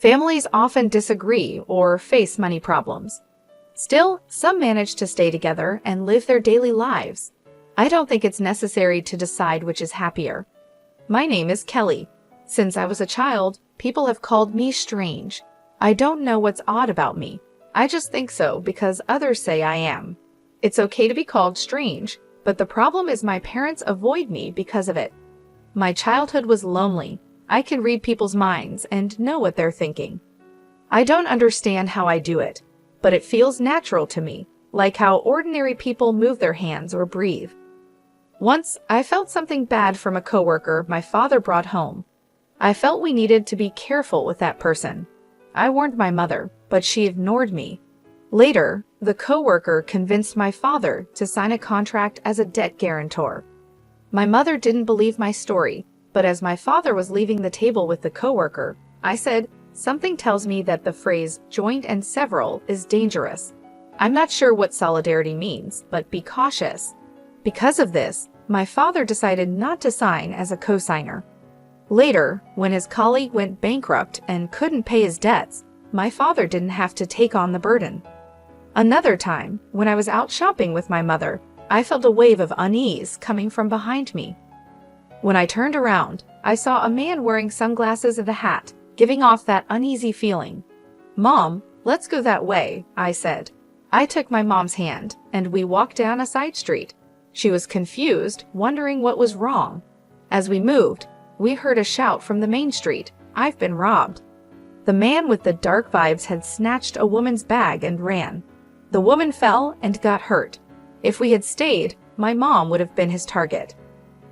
Families often disagree or face money problems. Still, some manage to stay together and live their daily lives. I don't think it's necessary to decide which is happier. My name is Kelly. Since I was a child, people have called me strange. I don't know what's odd about me. I just think so because others say I am. It's okay to be called strange, but the problem is my parents avoid me because of it. My childhood was lonely. I can read people's minds and know what they're thinking. I don't understand how I do it, but it feels natural to me, like how ordinary people move their hands or breathe. Once, I felt something bad from a coworker my father brought home. I felt we needed to be careful with that person. I warned my mother, but she ignored me. Later, the coworker convinced my father to sign a contract as a debt guarantor. My mother didn't believe my story, but as my father was leaving the table with the coworker, I said, "Something tells me that the phrase joint and several is dangerous. I'm not sure what solidarity means, but be cautious." Because of this, my father decided not to sign as a co-signer. Later, when his colleague went bankrupt and couldn't pay his debts, my father didn't have to take on the burden. Another time, when I was out shopping with my mother, I felt a wave of unease coming from behind me. When I turned around, I saw a man wearing sunglasses and a hat, giving off that uneasy feeling. "Mom, let's go that way," I said. I took my mom's hand, and we walked down a side street. She was confused, wondering what was wrong. As we moved, we heard a shout from the main street, "I've been robbed." The man with the dark vibes had snatched a woman's bag and ran. The woman fell and got hurt. If we had stayed, my mom would have been his target.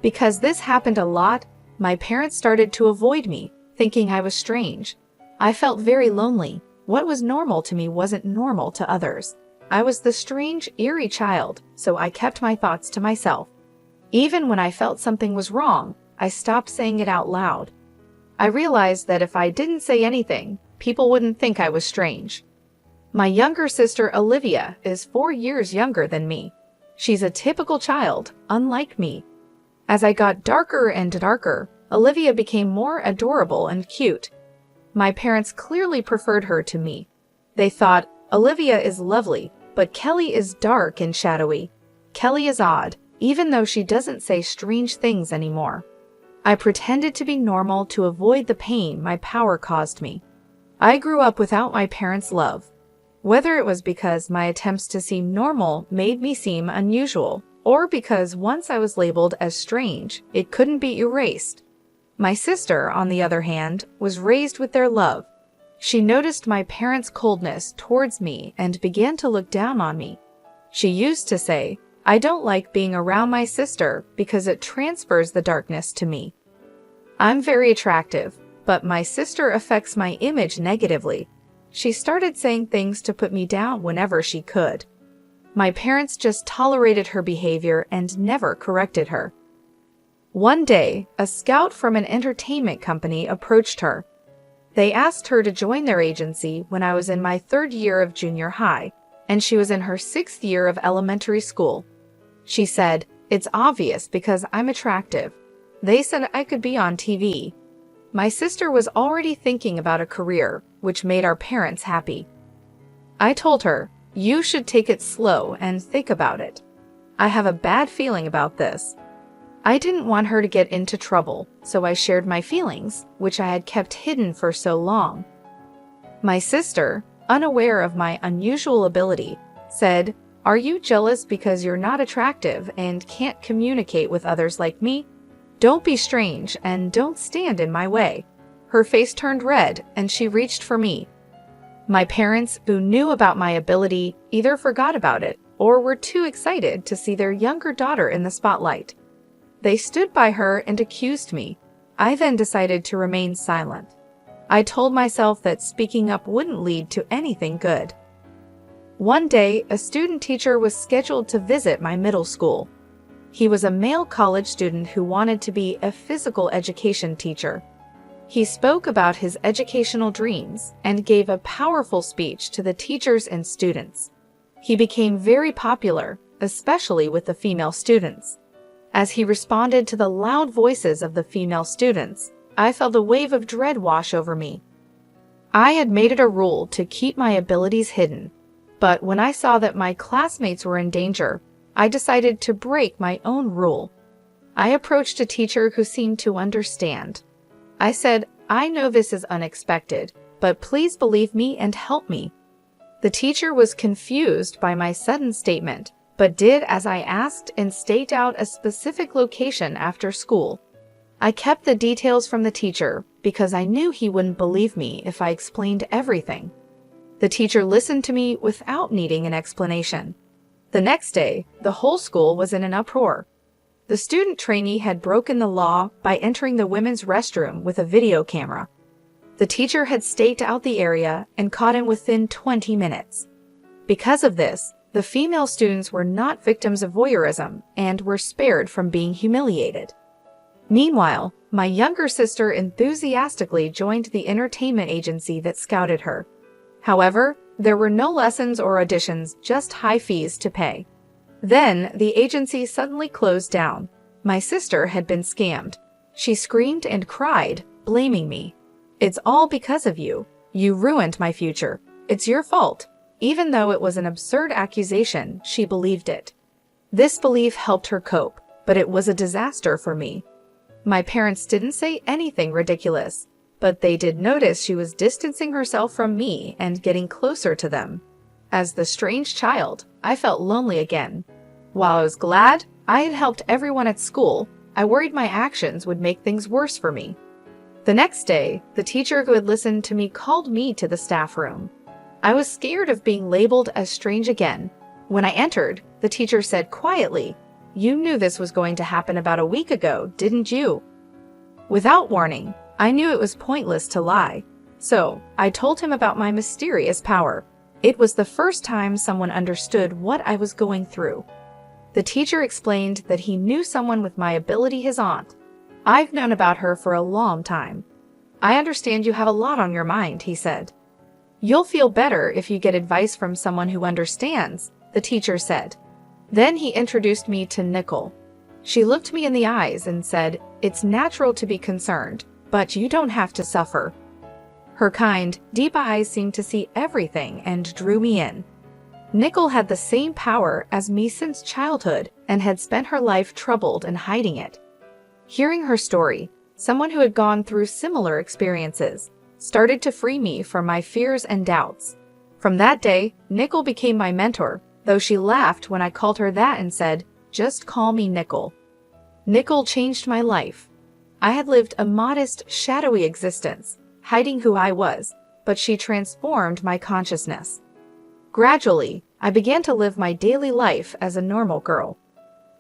Because this happened a lot, my parents started to avoid me, thinking I was strange. I felt very lonely. What was normal to me wasn't normal to others. I was the strange, eerie child, so I kept my thoughts to myself. Even when I felt something was wrong, I stopped saying it out loud. I realized that if I didn't say anything, people wouldn't think I was strange. My younger sister Olivia is 4 years younger than me. She's a typical child, unlike me. As I got darker and darker, Olivia became more adorable and cute. My parents clearly preferred her to me. They thought, "Olivia is lovely, but Kelly is dark and shadowy. Kelly is odd, even though she doesn't say strange things anymore." I pretended to be normal to avoid the pain my power caused me. I grew up without my parents' love. Whether it was because my attempts to seem normal made me seem unusual, or because once I was labeled as strange, it couldn't be erased. My sister, on the other hand, was raised with their love. She noticed my parents' coldness towards me and began to look down on me. She used to say, "I don't like being around my sister because it transfers the darkness to me." I'm very attractive, but my sister affects my image negatively. She started saying things to put me down whenever she could. My parents just tolerated her behavior and never corrected her. One day, a scout from an entertainment company approached her. They asked her to join their agency when I was in my 3rd year of junior high, and she was in her 6th year of elementary school. She said, "It's obvious because I'm attractive." They said I could be on TV. My sister was already thinking about a career, which made our parents happy. I told her, "You should take it slow and think about it. I have a bad feeling about this." I didn't want her to get into trouble, so I shared my feelings, which I had kept hidden for so long. My sister, unaware of my unusual ability, said, "Are you jealous because you're not attractive and can't communicate with others like me? Don't be strange and don't stand in my way." Her face turned red and she reached for me. My parents, who knew about my ability, either forgot about it or were too excited to see their younger daughter in the spotlight. They stood by her and accused me. I then decided to remain silent. I told myself that speaking up wouldn't lead to anything good. One day, a student teacher was scheduled to visit my middle school. He was a male college student who wanted to be a physical education teacher. He spoke about his educational dreams and gave a powerful speech to the teachers and students. He became very popular, especially with the female students. As he responded to the loud voices of the female students, I felt a wave of dread wash over me. I had made it a rule to keep my abilities hidden, but when I saw that my classmates were in danger, I decided to break my own rule. I approached a teacher who seemed to understand. I said, "I know this is unexpected, but please believe me and help me." The teacher was confused by my sudden statement, but did as I asked and staked out a specific location after school. I kept the details from the teacher because I knew he wouldn't believe me if I explained everything. The teacher listened to me without needing an explanation. The next day, the whole school was in an uproar. The student trainee had broken the law by entering the women's restroom with a video camera. The teacher had staked out the area and caught him within 20 minutes. Because of this, the female students were not victims of voyeurism and were spared from being humiliated. Meanwhile, my younger sister enthusiastically joined the entertainment agency that scouted her. However, there were no lessons or auditions, just high fees to pay. Then, the agency suddenly closed down. My sister had been scammed. She screamed and cried, blaming me. "It's all because of you. You ruined my future. It's your fault." Even though it was an absurd accusation, she believed it. This belief helped her cope, but it was a disaster for me. My parents didn't say anything ridiculous, but they did notice she was distancing herself from me and getting closer to them. As the strange child, I felt lonely again. While I was glad I had helped everyone at school, I worried my actions would make things worse for me. The next day, the teacher who had listened to me called me to the staff room. I was scared of being labeled as strange again. When I entered, the teacher said quietly, "You knew this was going to happen about a week ago, didn't you?" Without warning, I knew it was pointless to lie. So, I told him about my mysterious power. It was the first time someone understood what I was going through. The teacher explained that he knew someone with my ability, his aunt. "I've known about her for a long time. I understand you have a lot on your mind," he said. "You'll feel better if you get advice from someone who understands," the teacher said. Then he introduced me to Nicole. She looked me in the eyes and said, "It's natural to be concerned, but you don't have to suffer." Her kind, deep eyes seemed to see everything and drew me in. Nicole had the same power as me since childhood and had spent her life troubled and hiding it. Hearing her story, someone who had gone through similar experiences started to free me from my fears and doubts. From that day, Nicole became my mentor, though she laughed when I called her that and said, "Just call me Nicole." Nicole changed my life. I had lived a modest, shadowy existence, hiding who I was, but she transformed my consciousness. Gradually, I began to live my daily life as a normal girl.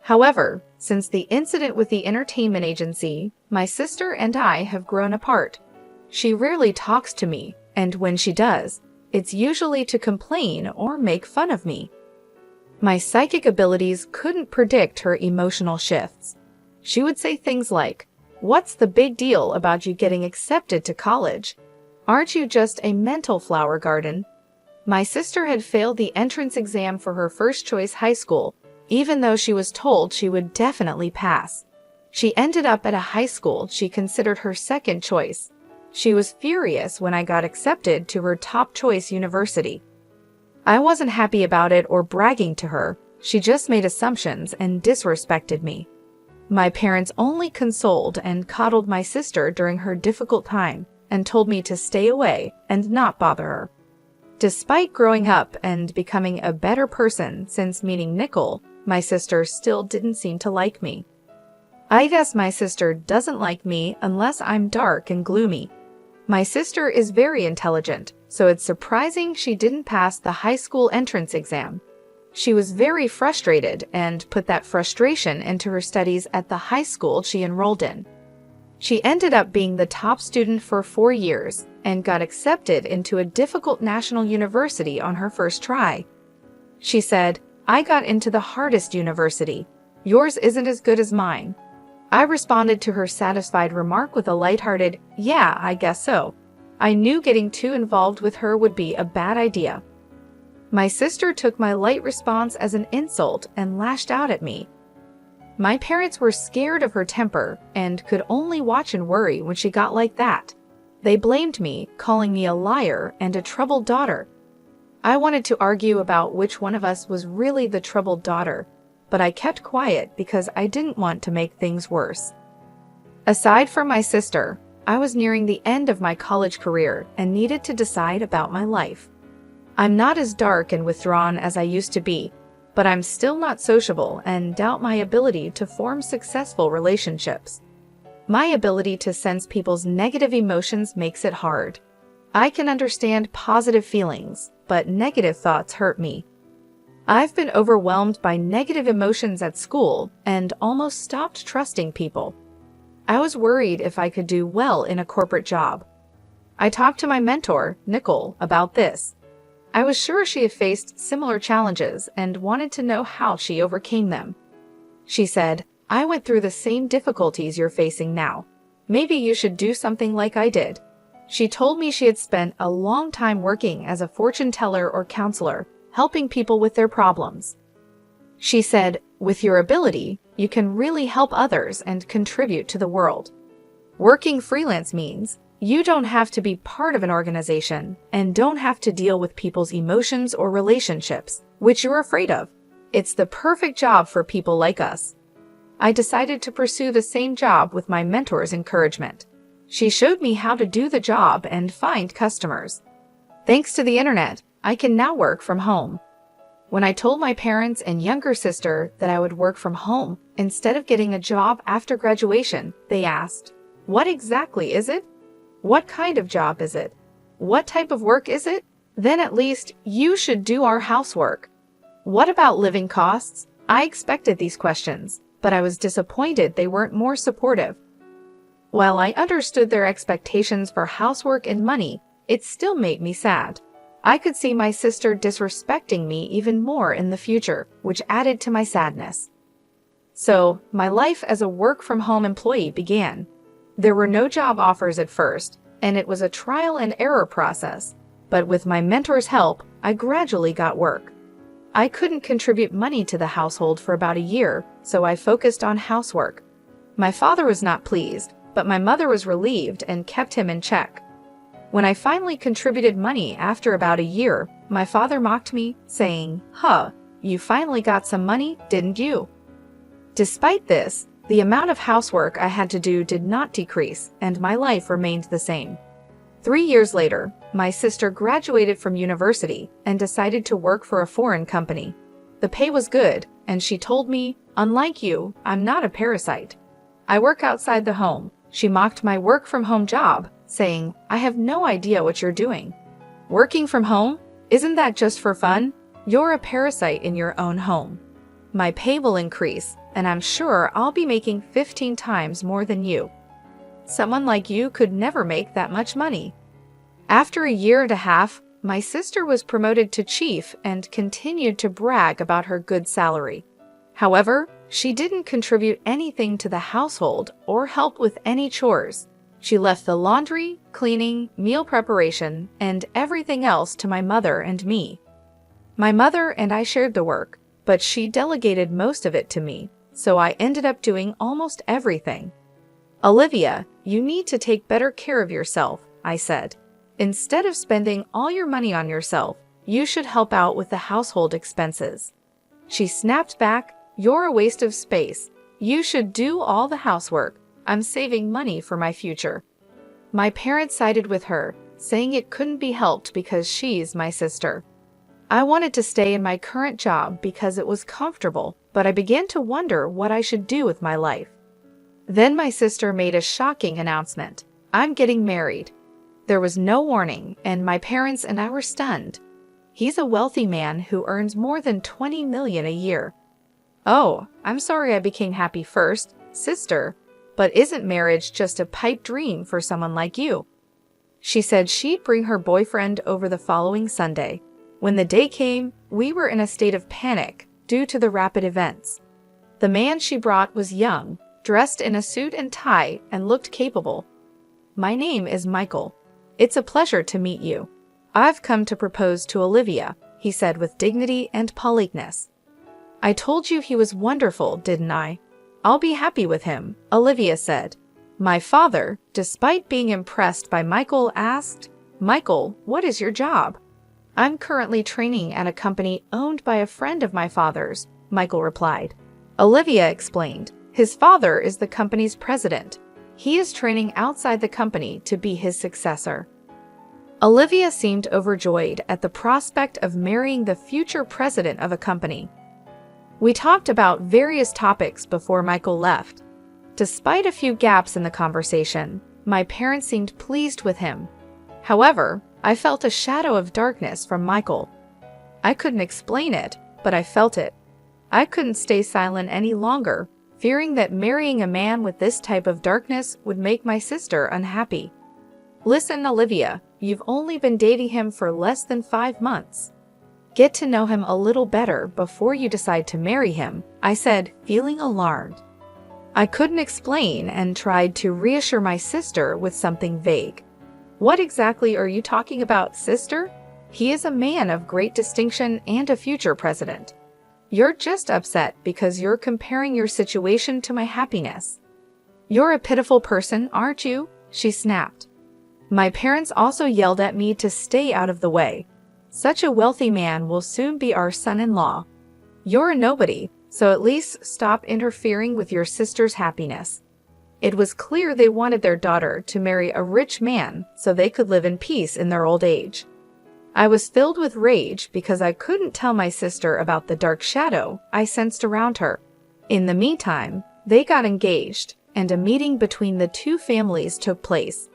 However, since the incident with the entertainment agency, my sister and I have grown apart. She rarely talks to me, and when she does, it's usually to complain or make fun of me. My psychic abilities couldn't predict her emotional shifts. She would say things like, "What's the big deal about you getting accepted to college? Aren't you just a mental flower garden?" My sister had failed the entrance exam for her first choice high school, even though she was told she would definitely pass. She ended up at a high school she considered her second choice. She was furious when I got accepted to her top choice university. I wasn't happy about it or bragging to her. She just made assumptions and disrespected me. My parents only consoled and coddled my sister during her difficult time and told me to stay away and not bother her. Despite growing up and becoming a better person since meeting Nicole, my sister still didn't seem to like me. I guess my sister doesn't like me unless I'm dark and gloomy. My sister is very intelligent, so it's surprising she didn't pass the high school entrance exam. She was very frustrated and put that frustration into her studies at the high school she enrolled in. She ended up being the top student for 4 years and got accepted into a difficult national university on her first try. She said, "I got into the hardest university. Yours isn't as good as mine." I responded to her satisfied remark with a lighthearted, "Yeah, I guess so." I knew getting too involved with her would be a bad idea. My sister took my light response as an insult and lashed out at me. My parents were scared of her temper and could only watch and worry when she got like that. They blamed me, calling me a liar and a troubled daughter. I wanted to argue about which one of us was really the troubled daughter, but I kept quiet because I didn't want to make things worse. Aside from my sister, I was nearing the end of my college career and needed to decide about my life. I'm not as dark and withdrawn as I used to be, but I'm still not sociable and doubt my ability to form successful relationships. My ability to sense people's negative emotions makes it hard. I can understand positive feelings, but negative thoughts hurt me. I've been overwhelmed by negative emotions at school and almost stopped trusting people. I was worried if I could do well in a corporate job. I talked to my mentor, Nicole, about this. I was sure she had faced similar challenges and wanted to know how she overcame them. She said, "I went through the same difficulties you're facing now. Maybe you should do something like I did." She told me she had spent a long time working as a fortune teller or counselor, helping people with their problems. She said, "With your ability, you can really help others and contribute to the world. Working freelance means you don't have to be part of an organization and don't have to deal with people's emotions or relationships, which you're afraid of. It's the perfect job for people like us." I decided to pursue the same job with my mentor's encouragement. She showed me how to do the job and find customers. Thanks to the internet, I can now work from home. When I told my parents and younger sister that I would work from home instead of getting a job after graduation, they asked, "What exactly is it? What kind of job is it? What type of work is it? Then at least you should do our housework. What about living costs?" I expected these questions, but I was disappointed they weren't more supportive. While I understood their expectations for housework and money, it still made me sad. I could see my sister disrespecting me even more in the future, which added to my sadness. So, my life as a work-from-home employee began. There were no job offers at first, and it was a trial and error process, but with my mentor's help, I gradually got work. I couldn't contribute money to the household for about a year, so I focused on housework. My father was not pleased, but my mother was relieved and kept him in check. When I finally contributed money after about a year, my father mocked me, saying, "Huh, you finally got some money, didn't you?" Despite this, the amount of housework I had to do did not decrease, and my life remained the same. 3 years later, my sister graduated from university and decided to work for a foreign company. The pay was good, and she told me, "Unlike you, I'm not a parasite. I work outside the home." She mocked my work-from-home job, saying, "I have no idea what you're doing. Working from home? Isn't that just for fun? You're a parasite in your own home. My pay will increase, and I'm sure I'll be making 15 times more than you. Someone like you could never make that much money." After a year and a half, my sister was promoted to chief and continued to brag about her good salary. However, she didn't contribute anything to the household or help with any chores. She left the laundry, cleaning, meal preparation, and everything else to my mother and me. My mother and I shared the work, but she delegated most of it to me, so I ended up doing almost everything. "Olivia, you need to take better care of yourself," I said. "Instead of spending all your money on yourself, you should help out with the household expenses." She snapped back, "You're a waste of space. You should do all the housework. I'm saving money for my future." My parents sided with her, saying it couldn't be helped because she's my sister. I wanted to stay in my current job because it was comfortable, but I began to wonder what I should do with my life. Then my sister made a shocking announcement. "I'm getting married." There was no warning, and my parents and I were stunned. He's a wealthy man who earns more than $20 million a year. "Oh, I'm sorry I became happy first, sister, but isn't marriage just a pipe dream for someone like you?" She said she'd bring her boyfriend over the following Sunday. When the day came, we were in a state of panic due to the rapid events. The man she brought was young, dressed in a suit and tie, and looked capable. "My name is Michael. It's a pleasure to meet you. I've come to propose to Olivia," he said with dignity and politeness. "I told you he was wonderful, didn't I? I'll be happy with him," Olivia said. My father, despite being impressed by Michael, asked, "Michael, what is your job?" "I'm currently training at a company owned by a friend of my father's," Michael replied. Olivia explained, "His father is the company's president. He is training outside the company to be his successor." Olivia seemed overjoyed at the prospect of marrying the future president of a company. We talked about various topics before Michael left. Despite a few gaps in the conversation, my parents seemed pleased with him. However, I felt a shadow of darkness from Michael. I couldn't explain it, but I felt it. I couldn't stay silent any longer, fearing that marrying a man with this type of darkness would make my sister unhappy. "Listen, Olivia, you've only been dating him for less than 5 months. Get to know him a little better before you decide to marry him," I said, feeling alarmed. I couldn't explain and tried to reassure my sister with something vague. "What exactly are you talking about, sister? He is a man of great distinction and a future president. You're just upset because you're comparing your situation to my happiness. You're a pitiful person, aren't you?" she snapped. My parents also yelled at me to stay out of the way. "Such a wealthy man will soon be our son-in-law. You're a nobody, so at least stop interfering with your sister's happiness." It was clear they wanted their daughter to marry a rich man so they could live in peace in their old age. I was filled with rage because I couldn't tell my sister about the dark shadow I sensed around her. In the meantime, they got engaged, and a meeting between the two families took place.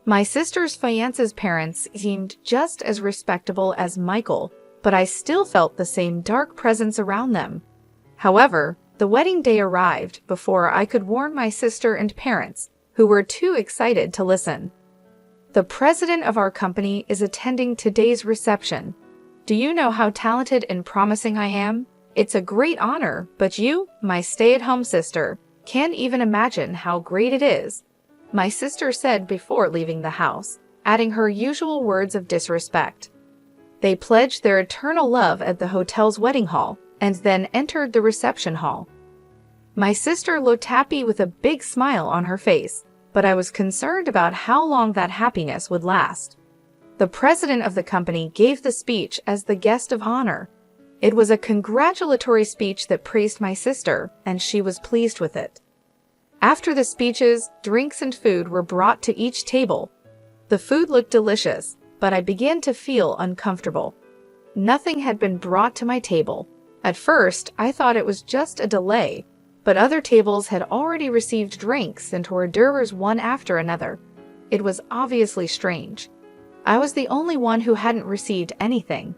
My sister's fiance's parents seemed just as respectable as Michael, but I still felt the same dark presence around them. However, the wedding day arrived before I could warn my sister and parents, who were too excited to listen. "The president of our company is attending today's reception. Do you know how talented and promising I am? It's a great honor, but you, my stay-at-home sister, can't even imagine how great it is," my sister said before leaving the house, adding her usual words of disrespect. They pledged their eternal love at the hotel's wedding hall and then entered the reception hall. My sister looked happy with a big smile on her face, but I was concerned about how long that happiness would last. The president of the company gave the speech as the guest of honor. It was a congratulatory speech that praised my sister, and she was pleased with it. After the speeches, drinks and food were brought to each table. The food looked delicious, but I began to feel uncomfortable. Nothing had been brought to my table. At first, I thought it was just a delay, but other tables had already received drinks and hors d'oeuvres one after another. It was obviously strange. I was the only one who hadn't received anything.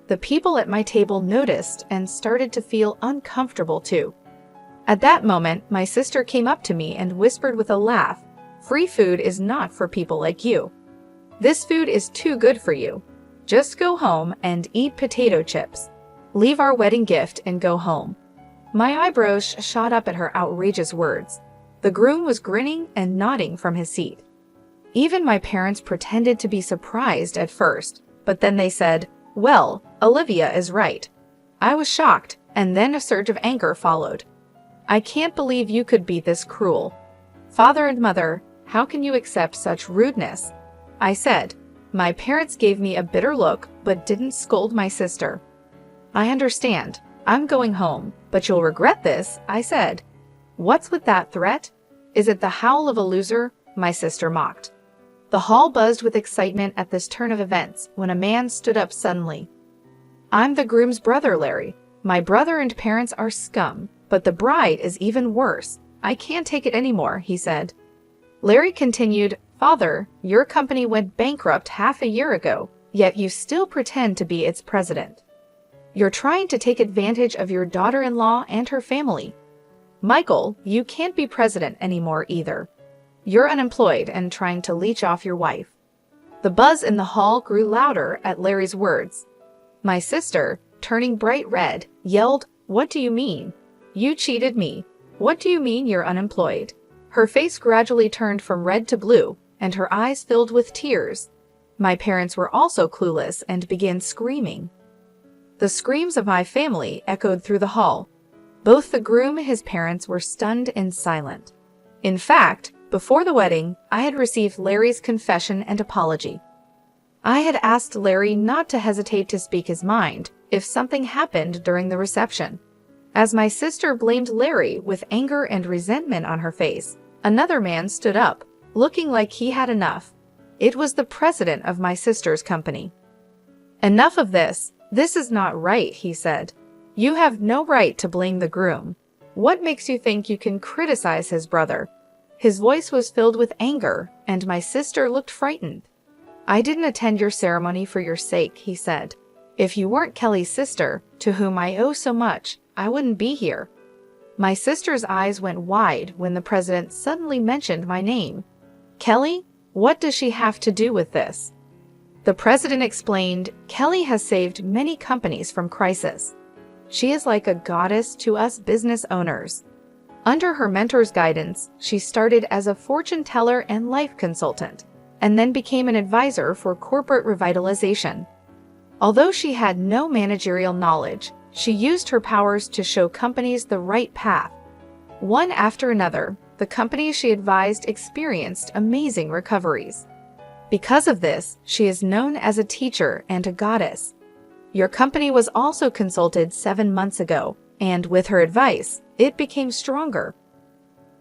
The people at my table noticed and started to feel uncomfortable too. At that moment, my sister came up to me and whispered with a laugh, "Free food is not for people like you. This food is too good for you. Just go home and eat potato chips. Leave our wedding gift and go home." My eyebrows shot up at her outrageous words. The groom was grinning and nodding from his seat. Even my parents pretended to be surprised at first, but then they said, "Well, Olivia is right." I was shocked, and then a surge of anger followed. "I can't believe you could be this cruel. Father and mother, how can you accept such rudeness?" I said. My parents gave me a bitter look, but didn't scold my sister. "I understand. I'm going home, but you'll regret this," I said. "What's with that threat? Is it the howl of a loser?" my sister mocked. The hall buzzed with excitement at this turn of events when a man stood up suddenly. "I'm the groom's brother, Larry. My brother and parents are scum, but the bride is even worse. I can't take it anymore," he said. Larry continued, "Father, your company went bankrupt half a year ago, yet you still pretend to be its president. You're trying to take advantage of your daughter-in-law and her family. Michael, you can't be president anymore either. You're unemployed and trying to leech off your wife." The buzz in the hall grew louder at Larry's words. My sister, turning bright red, yelled, "What do you mean? You cheated me. What do you mean you're unemployed?" Her face gradually turned from red to blue, and her eyes filled with tears. My parents were also clueless and began screaming. The screams of my family echoed through the hall. Both the groom and his parents were stunned and silent. In fact, Before the wedding, I had received Larry's confession and apology. I had asked Larry not to hesitate to speak his mind if something happened during the reception. As my sister blamed Larry with anger and resentment on her face, another man stood up, looking like he had enough. It was the president of my sister's company. "Enough of this. This is not right," he said. "You have no right to blame the groom. What makes you think you can criticize his brother?" His voice was filled with anger, and my sister looked frightened. "I didn't attend your ceremony for your sake," he said. "If you weren't Kelly's sister, to whom I owe so much, I wouldn't be here." My sister's eyes went wide when the president suddenly mentioned my name. "Kelly? What does she have to do with this?" The president explained, "Kelly has saved many companies from crisis. She is like a goddess to us business owners. Under her mentor's guidance, she started as a fortune teller and life consultant, and then became an advisor for corporate revitalization. Although she had no managerial knowledge, she used her powers to show companies the right path. One after another, the companies she advised experienced amazing recoveries. Because of this, she is known as a teacher and a goddess. Your company was also consulted 7 months ago, and with her advice, it became stronger."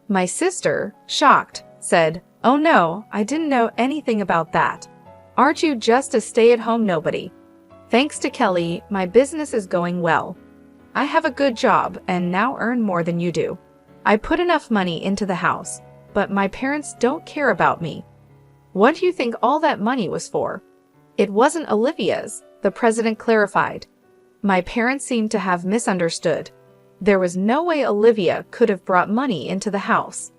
My sister, shocked, said, "Oh no, I didn't know anything about that. Aren't you just a stay-at-home nobody? Thanks to Kelly, my business is going well. I have a good job and now earn more than you do. I put enough money into the house, but my parents don't care about me." "What do you think all that money was for?" "It wasn't Olivia's," the president clarified. "My parents seemed to have misunderstood. There was no way Olivia could have brought money into the house."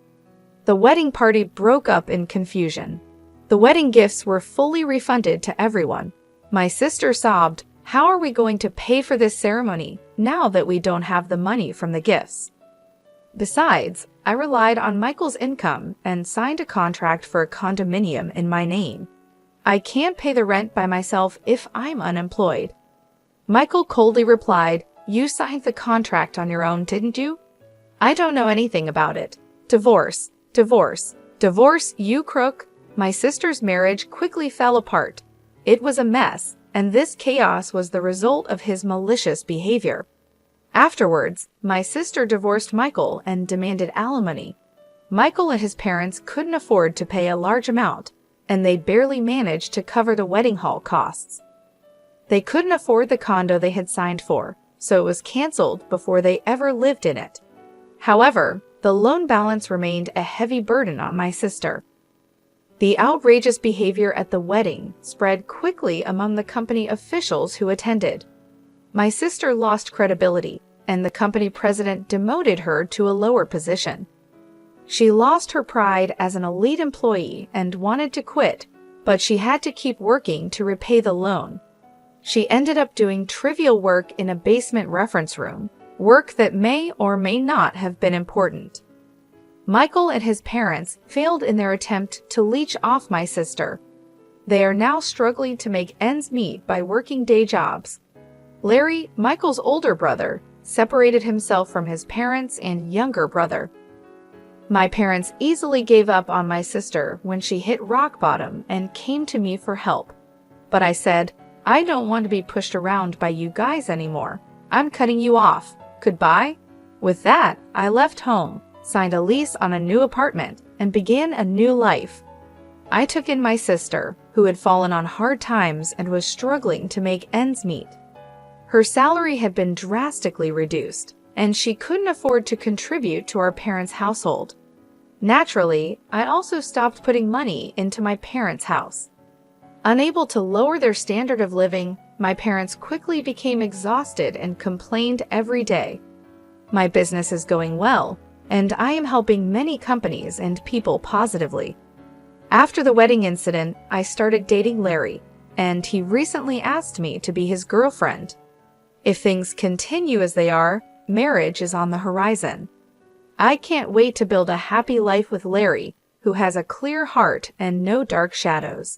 The wedding party broke up in confusion. The wedding gifts were fully refunded to everyone. My sister sobbed, "How are we going to pay for this ceremony now that we don't have the money from the gifts?" Besides, I relied on Michael's income and signed a contract for a condominium in my name. I can't pay the rent by myself if I'm unemployed. Michael coldly replied, "You signed the contract on your own, didn't you?" "I don't know anything about it. Divorce, divorce, divorce, you crook." My sister's marriage quickly fell apart. It was a mess, and this chaos was the result of his malicious behavior. Afterwards, my sister divorced Michael and demanded alimony. Michael and his parents couldn't afford to pay a large amount, and they barely managed to cover the wedding hall costs. They couldn't afford the condo they had signed for, so it was canceled before they ever lived in it. However, the loan balance remained a heavy burden on my sister. The outrageous behavior at the wedding spread quickly among the company officials who attended. My sister lost credibility, and the company president demoted her to a lower position. She lost her pride as an elite employee and wanted to quit, but she had to keep working to repay the loan. She ended up doing trivial work in a basement reference room, work that may or may not have been important. Michael and his parents failed in their attempt to leech off my sister. They are now struggling to make ends meet by working day jobs. Larry, Michael's older brother, separated himself from his parents and younger brother. My parents easily gave up on my sister when she hit rock bottom and came to me for help. But I said, "I don't want to be pushed around by you guys anymore. I'm cutting you off. Goodbye." With that, I left home, signed a lease on a new apartment, and began a new life. I took in my sister, who had fallen on hard times and was struggling to make ends meet. Her salary had been drastically reduced, and she couldn't afford to contribute to our parents' household. Naturally, I also stopped putting money into my parents' house. Unable to lower their standard of living, my parents quickly became exhausted and complained every day. My business is going well, and I am helping many companies and people positively. After the wedding incident, I started dating Larry, and he recently asked me to be his girlfriend. If things continue as they are, marriage is on the horizon. I can't wait to build a happy life with Larry, who has a clear heart and no dark shadows.